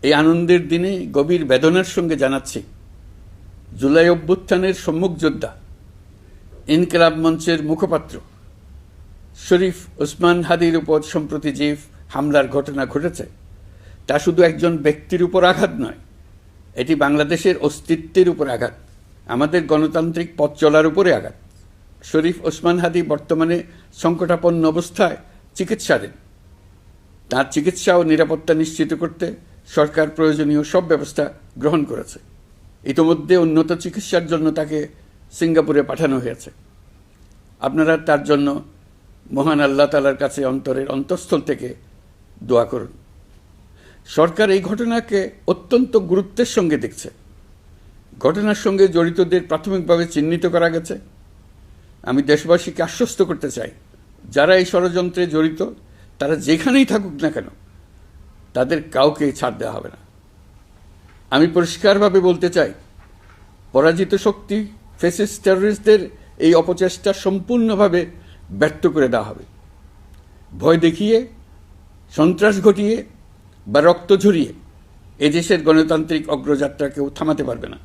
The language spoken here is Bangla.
এই আনন্দের দিনে গভীর বেদনার সঙ্গে জানাচ্ছি, জুলাই অভ্যুত্থানের সম্মুখ যোদ্ধা, ইনকিলাব মঞ্চের মুখপাত্র শরীফ ওসমান হাদির উপর সম্প্রতি যে হামলার ঘটনা ঘটেছে, তা শুধু একজন ব্যক্তির উপর আঘাত নয়, এটি বাংলাদেশের অস্তিত্বের উপর আঘাত, আমাদের গণতান্ত্রিক পথ চলার উপরে আঘাত। শরীফ ওসমান হাদি বর্তমানে সংকটাপন্ন অবস্থায় চিকিৎসাধীন। তার চিকিৎসা ও নিরাপত্তা নিশ্চিত করতে সরকার প্রয়োজনীয় সব ব্যবস্থা গ্রহণ করেছে। ইতোমধ্যে উন্নত চিকিৎসার জন্য তাকে সিঙ্গাপুরে পাঠানো হয়েছে। আপনারা তার জন্য মহান আল্লাহ তাআলার কাছে অন্তরের অন্তঃস্থল থেকে দোয়া করুন। সরকার এই ঘটনাকে অত্যন্ত গুরুত্বের সঙ্গে দেখছে। ঘটনার সঙ্গে জড়িতদের প্রাথমিকভাবে চিহ্নিত করা গেছে। আমি দেশবাসীকে আশ্বস্ত করতে চাই, যারা এই ষড়যন্ত্রে জড়িত তারা যেখানেই থাকুক না কেন, তাদের কাউকে ছাড় দেওয়া হবে না। আমি পরিষ্কারভাবে বলতে চাই, পরাজিত শক্তি ফ্যাসিস্ট টেররিস্টদের এই অপচেষ্টা সম্পূর্ণভাবে ব্যর্থ করে দেওয়া হবে। ভয় দেখিয়ে, সন্ত্রাস ঘটিয়ে বা রক্ত ঝরিয়ে এদেশের গণতান্ত্রিক অগ্রযাত্রা কেউ থামাতে পারবে না।